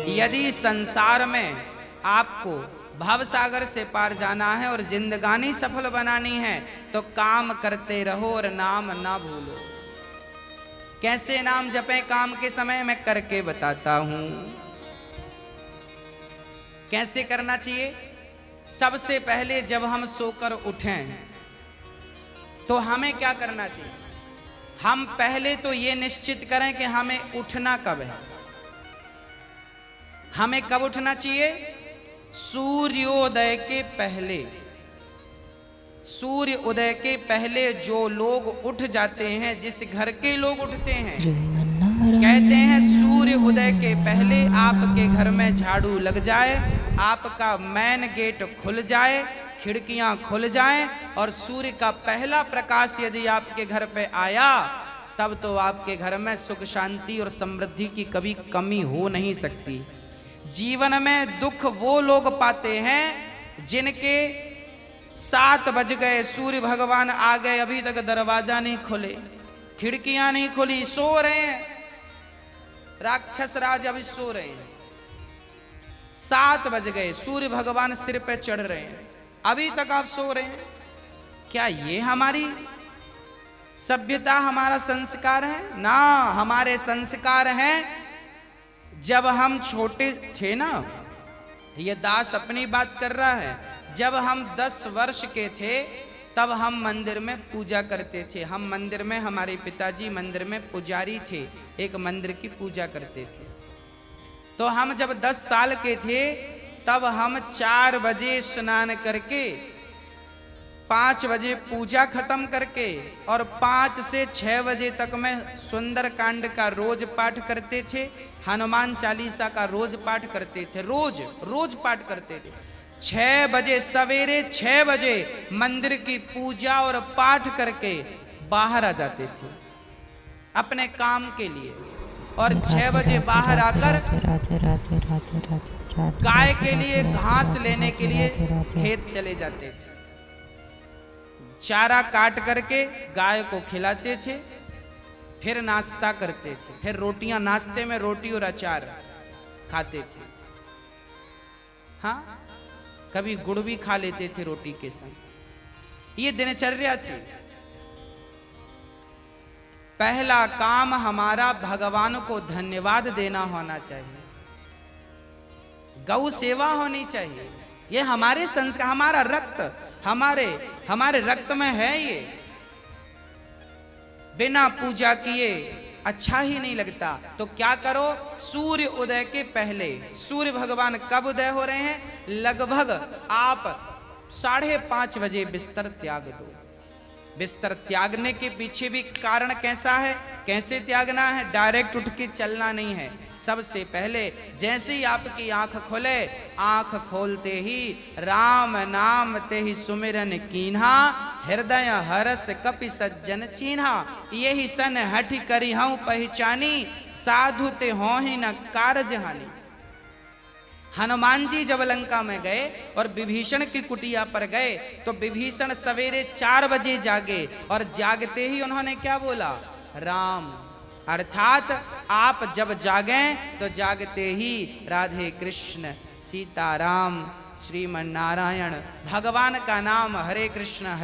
यदि संसार में आपको भव सागर से पार जाना है और जिंदगानी सफल बनानी है तो काम करते रहो और नाम ना भूलो। कैसे नाम जपें काम के समय मैं करके बताता हूं। कैसे करना चाहिए? सबसे पहले जब हम सोकर उठें तो हमें क्या करना चाहिए? हम पहले तो ये निश्चित करें कि हमें उठना कब है। हमें कब उठना चाहिए? सूर्योदय के पहले। सूर्य उदय के पहले जो लोग उठ जाते हैं, जिस घर के लोग उठते हैं, कहते हैं सूर्य उदय के पहले आपके घर में झाड़ू लग जाए, आपका मेन गेट खुल जाए, खिड़कियां खुल जाएं और सूर्य का पहला प्रकाश यदि आपके घर पे आया तब तो आपके घर में सुख शांति और समृद्धि की कभी कमी हो नहीं सकती। जीवन में दुख वो लोग पाते हैं जिनके 7 बज गए, सूर्य भगवान आ गए, अभी तक दरवाजा नहीं खुले, खिड़कियां नहीं खुली, सो रहे हैं, राक्षस राज अभी सो रहे हैं। 7 बज गए, सूर्य भगवान सिर पे चढ़ रहे हैं, अभी तक आप सो रहे हैं। क्या ये हमारी सभ्यता, हमारा संस्कार है? ना, हमारे संस्कार हैं जब हम छोटे थे ना, ये दास अपनी बात कर रहा है, जब हम 10 वर्ष के थे तब हम मंदिर में पूजा करते थे। हम मंदिर में, हमारे पिताजी मंदिर में पुजारी थे, एक मंदिर की पूजा करते थे। तो हम जब 10 साल के थे तब हम 4 बजे स्नान करके 5 बजे पूजा खत्म करके और 5 से 6 बजे तक में सुंदर कांड का रोज पाठ करते थे, हनुमान चालीसा का रोज पाठ करते थे, रोज पाठ करते थे। 6 बजे, सवेरे 6 बजे मंदिर की पूजा और पाठ करके बाहर आ जाते थे अपने काम के लिए, और 6 बजे बाहर आकर गाय के लिए घास लेने के लिए खेत चले जाते थे। चारा काट करके गाय को खिलाते थे, फिर नाश्ता करते थे, फिर रोटियां, नाश्ते में रोटी और अचार खाते थे। हाँ, कभी गुड़ भी खा लेते थे रोटी के संग। ये दिनचर्या थी। पहला काम हमारा भगवान को धन्यवाद देना होना चाहिए, गौ सेवा होनी चाहिए। ये हमारे संस्कार, हमारा रक्त, हमारे रक्त में है। ये बिना पूजा किए अच्छा ही नहीं लगता। तो क्या करो? सूर्य उदय के पहले, सूर्य भगवान कब उदय हो रहे हैं? लगभग आप 5:30 बजे बिस्तर त्याग दो। बिस्तर त्यागने के पीछे भी कारण कैसा है, कैसे त्यागना है? डायरेक्ट उठ के चलना नहीं है। सबसे पहले जैसे ही आपकी आंख खोले, आंख खोलते ही राम नाम ते ही सुमिरन कीन्हा, हृदय हरस कपि सज्जन चीन्हा, यही सन हठ करी हूं पहचानी, साधु ते हो ही न कारज हानि। हनुमान जी जब लंका में गए और विभीषण की कुटिया पर गए तो विभीषण सवेरे 4 बजे जागे और जागते ही उन्होंने क्या बोला? राम। अर्थात आप जब जागें तो जागते ही राधे कृष्ण, सीताराम, श्रीमन नारायण, भगवान का नाम हरे कृष्ण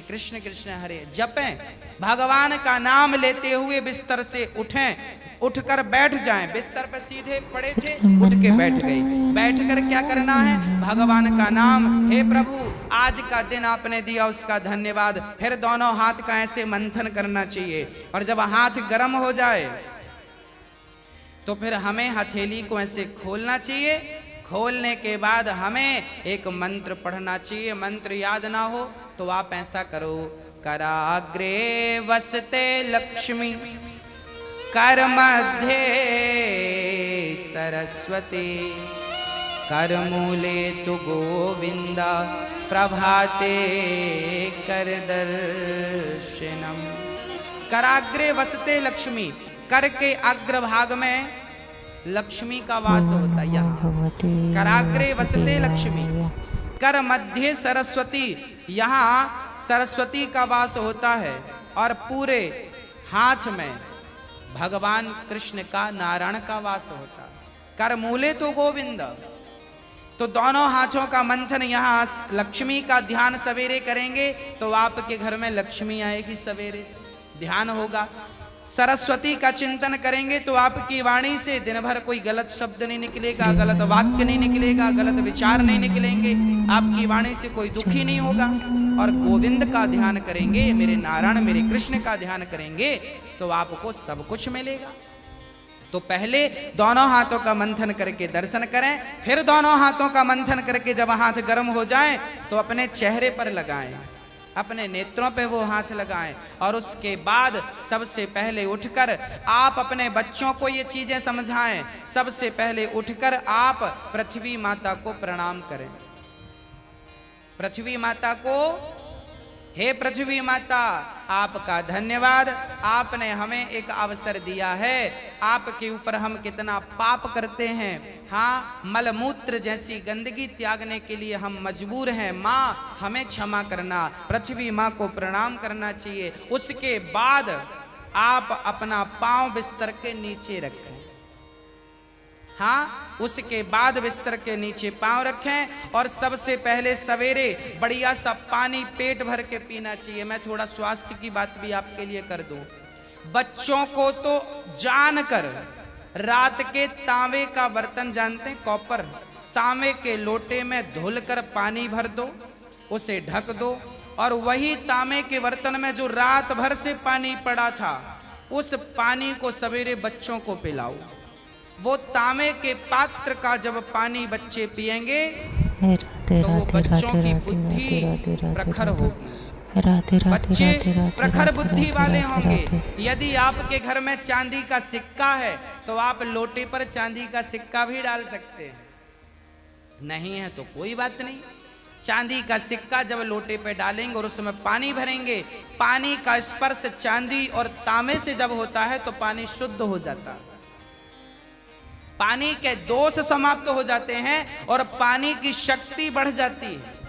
कृष्ण कृष्ण हरे जपें। भगवान का नाम लेते हुए बिस्तर से उठें, उठकर बैठ जाएं। बिस्तर पर सीधे पड़े थे, उठ के बैठ गए। बैठकर क्या करना है? भगवान का नाम, हे प्रभु आज का दिन आपने दिया उसका धन्यवाद। फिर दोनों हाथ का ऐसे मंथन करना चाहिए, और जब हाथ गर्म हो जाए तो फिर हमें हथेली को ऐसे खोलना चाहिए। खोलने के बाद हमें एक मंत्र पढ़ना चाहिए। मंत्र याद ना हो तो आप ऐसा करो, कराग्रे वसते लक्ष्मी, कर मध्य सरस्वती, कर मूले तु गोविंदा, प्रभाते कर दर्शनम। कराग्रे वसते लक्ष्मी, कर के अग्रभाग में लक्ष्मी का वास होता है। यहाँ कराग्रे वसते लक्ष्मी, कर मध्य सरस्वती, यहाँ सरस्वती का वास होता है, और पूरे हाथ में भगवान कृष्ण का, नारायण का वास होता है। कर मूले तो गोविंद। तो दोनों हाथों का मंथन, यहाँ लक्ष्मी का ध्यान सवेरे करेंगे तो आपके घर में लक्ष्मी आएगी, सवेरे से ध्यान होगा। सरस्वती का चिंतन करेंगे तो आपकी वाणी से दिन भर कोई गलत शब्द नहीं निकलेगा, गलत वाक्य नहीं निकलेगा, गलत विचार नहीं निकलेंगे, आपकी वाणी से कोई दुखी नहीं होगा। और गोविंद का ध्यान करेंगे, मेरे नारायण मेरे कृष्ण का ध्यान करेंगे तो आपको सब कुछ मिलेगा। तो पहले दोनों हाथों का मंथन करके दर्शन करें, फिर दोनों हाथों का मंथन करके जब हाथ गर्म हो जाए तो अपने चेहरे पर लगाएं, अपने नेत्रों पे वो हाथ लगाएं। और उसके बाद सबसे पहले उठकर आप अपने बच्चों को ये चीजें समझाएं। सबसे पहले उठकर आप पृथ्वी माता को प्रणाम करें। पृथ्वी माता को, हे पृथ्वी माता, आपका धन्यवाद, आपने हमें एक अवसर दिया है। आपके ऊपर हम कितना पाप करते हैं, हाँ, मलमूत्र जैसी गंदगी त्यागने के लिए हम मजबूर हैं। माँ हमें क्षमा करना, पृथ्वी माँ को प्रणाम करना चाहिए। उसके बाद आप अपना पांव बिस्तर के नीचे रखें, हाँ, उसके बाद बिस्तर के नीचे पांव रखें। और सबसे पहले सवेरे बढ़िया सा पानी पेट भर के पीना चाहिए। मैं थोड़ा स्वास्थ्य की बात भी आपके लिए कर दूं। बच्चों को तो जानकर रात के तांबे का बर्तन जानते हैं, कॉपर, तांबे के लोटे में धुलकर पानी भर दो, उसे ढक दो, और वही तांबे के बर्तन में जो रात भर से पानी पड़ा था उस पानी को सवेरे बच्चों को पिलाओ। वो तांबे के पात्र का जब पानी बच्चे पिएंगे तो वो बच्चों की बुद्धि प्रखर होगी, बच्चे प्रखर बुद्धि वाले होंगे। यदि आपके घर में चांदी का सिक्का है तो आप लोटे पर चांदी का सिक्का भी डाल सकते हैं, नहीं है तो कोई बात नहीं। चांदी का सिक्का जब लोटे पे डालेंगे और उसमें पानी भरेंगे, पानी का स्पर्श चांदी और तांबे से जब होता है तो पानी शुद्ध हो जाता है, पानी के दोष समाप्त हो जाते हैं और पानी की शक्ति बढ़ जाती है।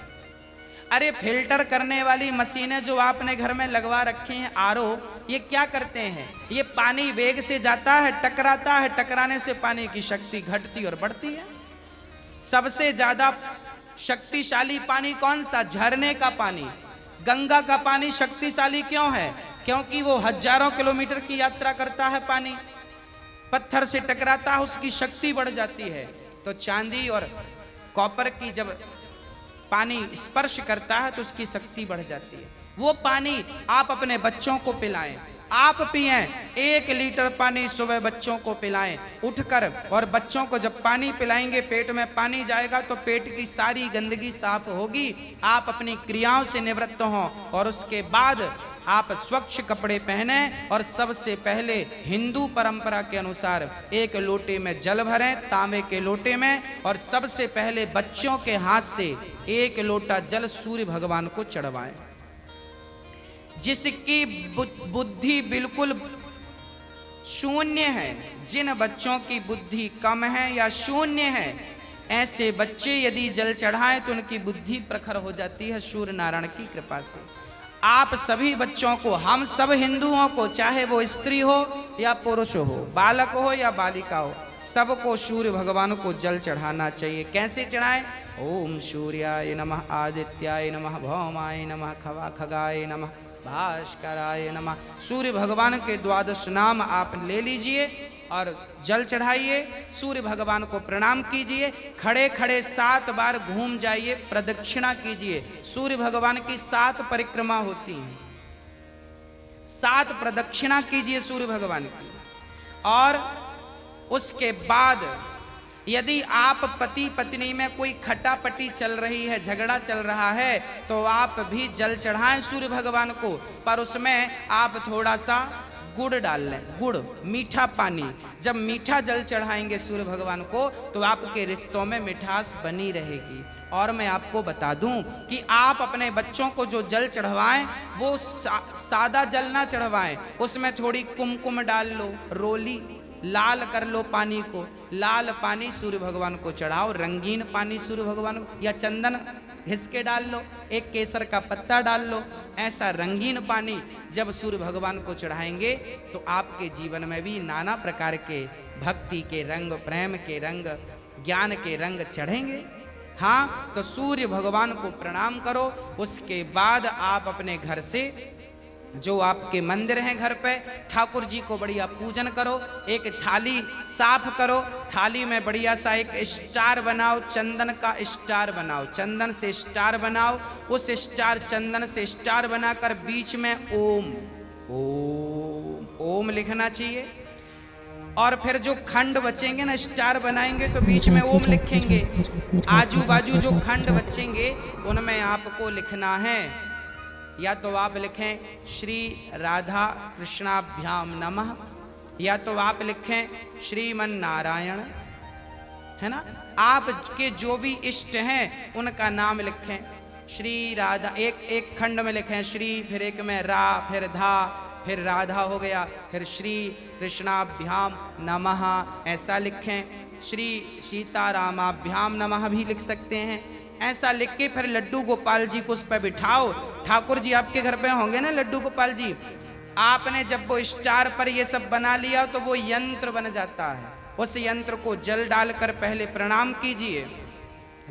अरे फिल्टर करने वाली मशीनें जो आपने घर में लगवा रखी हैं, आरओ, ये क्या करते हैं? ये पानी वेग से जाता है, टकराता है, टकराने से पानी की शक्ति घटती और बढ़ती है। सबसे ज्यादा शक्तिशाली पानी कौन सा? झरने का पानी। गंगा का पानी शक्तिशाली क्यों है? क्योंकि वो हजारों किलोमीटर की यात्रा करता है, पानी पत्थर से टकराता है, उसकी शक्ति बढ़ जाती है। तो चांदी और कॉपर की जब पानी स्पर्श करता है तो उसकी शक्ति बढ़ जाती है। वो पानी आप अपने बच्चों को पिलाएं, आप पिएं। 1 लीटर पानी सुबह बच्चों को पिलाएं उठकर, और बच्चों को जब पानी पिलाएंगे पेट में पानी जाएगा तो पेट की सारी गंदगी साफ होगी, आप अपनी क्रियाओं से निवृत्त हों। और उसके बाद आप स्वच्छ कपड़े पहने और सबसे पहले हिंदू परंपरा के अनुसार 1 लोटे में जल भरें, तांबे के लोटे में, और सबसे पहले बच्चों के हाथ से 1 लोटा जल सूर्य भगवान को चढ़वाएं। जिसकी बुद्धि बिल्कुल शून्य है, जिन बच्चों की बुद्धि कम है या शून्य है, ऐसे बच्चे यदि जल चढ़ाएं तो उनकी बुद्धि प्रखर हो जाती है सूर्य नारायण की कृपा से। आप सभी बच्चों को, हम सब हिंदुओं को, चाहे वो स्त्री हो या पुरुष हो, बालक हो या बालिका हो, सबको सूर्य भगवान को जल चढ़ाना चाहिए। कैसे चढ़ाएं? ओम सूर्याय नमः, आदित्याय नमः, भौमाय नमः, खगाय नमः, भास्कराय नमः। सूर्य भगवान के 12 नाम आप ले लीजिए और जल चढ़ाइए, सूर्य भगवान को प्रणाम कीजिए, खड़े खड़े 7 बार घूम जाइए, प्रदक्षिणा कीजिए। सूर्य भगवान की 7 परिक्रमा होती हैं, 7 प्रदक्षिणा कीजिए सूर्य भगवान की। और उसके बाद यदि आप पति पत्नी में कोई खटापटी चल रही है, झगड़ा चल रहा है, तो आप भी जल चढ़ाएं सूर्य भगवान को, पर उसमें आप थोड़ा सा गुड़ डाल लें, गुड़, मीठा पानी। जब मीठा जल चढ़ाएंगे सूर्य भगवान को तो आपके रिश्तों में मिठास बनी रहेगी। और मैं आपको बता दूं कि आप अपने बच्चों को जो जल चढ़वाएं वो सादा जल ना चढ़वाएं, उसमें थोड़ी कुमकुम डाल लो, रोली लाल कर लो पानी को, लाल पानी सूर्य भगवान को चढ़ाओ, रंगीन पानी सूर्य भगवान को, या चंदन घिस के डाल लो, एक केसर का पत्ता डाल लो, ऐसा रंगीन पानी जब सूर्य भगवान को चढ़ाएंगे तो आपके जीवन में भी नाना प्रकार के भक्ति के रंग, प्रेम के रंग, ज्ञान के रंग चढ़ेंगे। हाँ, तो सूर्य भगवान को प्रणाम करो। उसके बाद आप अपने घर से जो आपके मंदिर हैं घर पे, ठाकुर जी को बढ़िया पूजन करो। एक थाली साफ करो, थाली में बढ़िया सा एक स्टार बनाओ, चंदन का स्टार बनाओ, चंदन से स्टार बनाओ। उस स्टार, चंदन से स्टार बनाकर बीच में ओम ओम ओम लिखना चाहिए। और फिर जो खंड बचेंगे ना, स्टार बनाएंगे तो बीच में ओम लिखेंगे। आजू बाजू जो खंड बचेंगे उनमें आपको लिखना है, या तो आप लिखें श्री राधा कृष्णाभ्याम नमः, या तो आप लिखें श्रीमन नारायण, है ना। आपके जो भी इष्ट हैं उनका नाम लिखें। श्री राधा, एक खंड में लिखें श्री, फिर एक में रा, फिर धा, फिर राधा हो गया, फिर श्री कृष्णाभ्याम नमः ऐसा लिखें। श्री सीतारामाभ्याम नमः भी लिख सकते हैं। ऐसा लिख के फिर लड्डू गोपाल जी को उस पर बिठाओ। ठाकुर जी आपके घर पे होंगे ना लड्डू गोपाल जी। आपने जब वो स्टार पर ये सब बना लिया तो वो यंत्र बन जाता है। उस यंत्र को जल डालकर पहले प्रणाम कीजिए।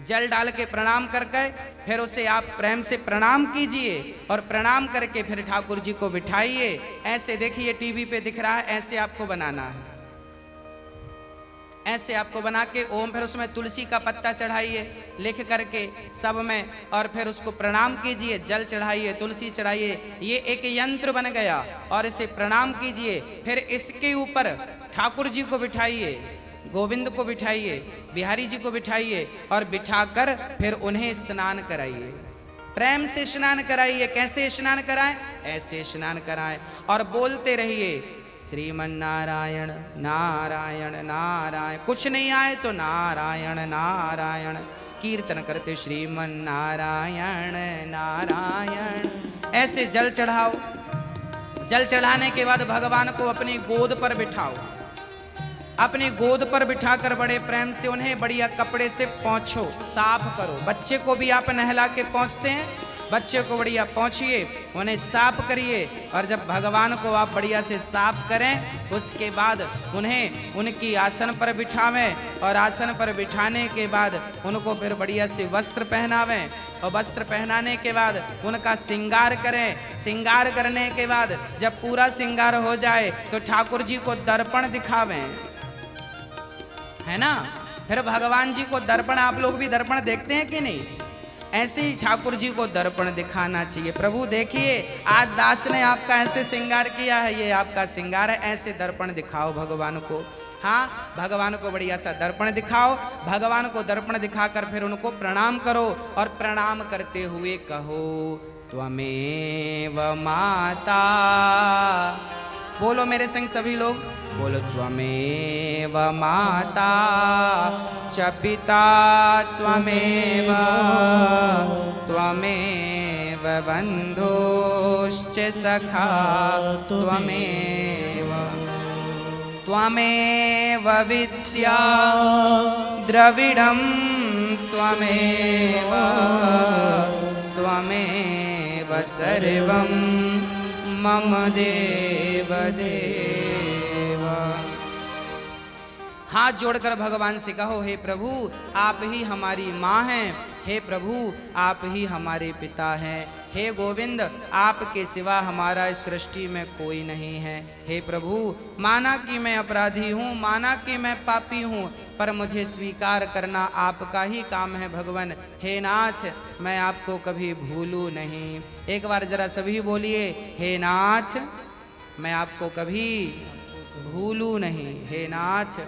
जल डाल के प्रणाम करके फिर उसे आप प्रेम से प्रणाम कीजिए, और प्रणाम करके फिर ठाकुर जी को बिठाइए। ऐसे देखिए टीवी पे दिख रहा है, ऐसे आपको बनाना है। ऐसे आपको बना के ओम, फिर उसमें तुलसी का पत्ता चढ़ाइए लिख करके सब में, और फिर उसको प्रणाम कीजिए, जल चढ़ाइए, तुलसी चढ़ाइए। ये एक यंत्र बन गया, और इसे प्रणाम कीजिए। फिर इसके ऊपर ठाकुर जी को बिठाइए, गोविंद को बिठाइए, बिहारी जी को बिठाइए, और बिठाकर फिर उन्हें स्नान कराइए। प्रेम से स्नान कराइए। कैसे स्नान कराएं? ऐसे स्नान कराएं, और बोलते रहिए श्रीमन नारायण नारायण नारायण। कुछ नहीं आए तो नारायण नारायण कीर्तन करते श्रीमन नारायण नारायण। ऐसे जल चढ़ाओ। जल चढ़ाने के बाद भगवान को अपनी गोद पर बिठाओ। अपनी गोद पर बिठाकर बड़े प्रेम से उन्हें बढ़िया कपड़े से पोंछो, साफ करो। बच्चे को भी आप नहला के पोंछते हैं, बच्चे को बढ़िया पोंछिए, उन्हें साफ करिए। और जब भगवान को आप बढ़िया से साफ करें, उसके बाद उन्हें उनकी आसन पर बिठावें, और आसन पर बिठाने के बाद उनको फिर बढ़िया से वस्त्र पहनावें, और वस्त्र पहनाने के बाद उनका श्रृंगार करें। श्रृंगार करने के बाद जब पूरा श्रृंगार हो जाए तो ठाकुर जी को दर्पण दिखावें, है ना। फिर भगवान जी को दर्पण, आप लोग भी दर्पण देखते हैं कि नहीं? ऐसे ही ठाकुर जी को दर्पण दिखाना चाहिए। प्रभु देखिए आज दास ने आपका ऐसे श्रृंगार किया है, ये आपका श्रृंगार है, ऐसे दर्पण दिखाओ भगवान को। हाँ, भगवान को बढ़िया सा दर्पण दिखाओ। भगवान को दर्पण दिखाकर फिर उनको प्रणाम करो, और प्रणाम करते हुए कहो त्वमेव माता। बोलो मेरे संग सभी लोग, बोलो त्वमेव माता च पिता त्वमेव, त्वमेव बन्धुश्च सखा त्वमेव, त्वमेव विद्या द्रविडं त्वमेव, त्वमेव सर्वं मम देव देव। हाथ जोड़कर भगवान से कहो, हे प्रभु आप ही हमारी माँ हैं, हे प्रभु आप ही हमारे पिता हैं, हे गोविंद आपके सिवा हमारा इस सृष्टि में कोई नहीं है। हे प्रभु माना कि मैं अपराधी हूँ, माना कि मैं पापी हूँ, पर मुझे स्वीकार करना आपका ही काम है भगवान। हे नाथ मैं आपको कभी भूलूं नहीं। एक बार जरा सभी बोलिए, हे नाथ मैं आपको कभी भूलूं नहीं, हे नाथ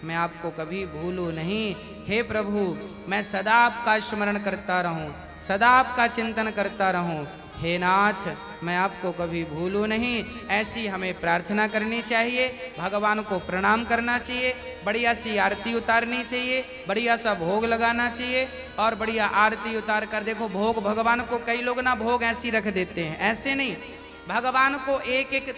मैं आपको कभी भूलूं नहीं। हे प्रभु मैं सदा आपका स्मरण करता रहूं, सदा आपका चिंतन करता रहूं। हे नाथ मैं आपको कभी भूलूं नहीं। ऐसी हमें प्रार्थना करनी चाहिए, भगवान को प्रणाम करना चाहिए, बढ़िया सी आरती उतारनी चाहिए, बढ़िया सा भोग लगाना चाहिए, और बढ़िया आरती उतार कर देखो भोग भगवान को, कई लोग ना भोग ऐसी रख देते हैं, ऐसे नहीं, भगवान को एक एक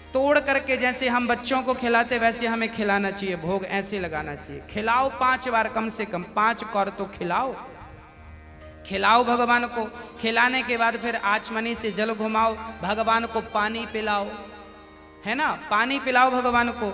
तोड़ करके जैसे हम बच्चों को खिलाते वैसे हमें खिलाना चाहिए, भोग ऐसे लगाना चाहिए। खिलाओ 5 बार, कम से कम 5 कौर तो खिलाओ, खिलाओ भगवान को। खिलाने के बाद फिर आचमनी से जल घुमाओ, भगवान को पानी पिलाओ, है ना, पानी पिलाओ भगवान को।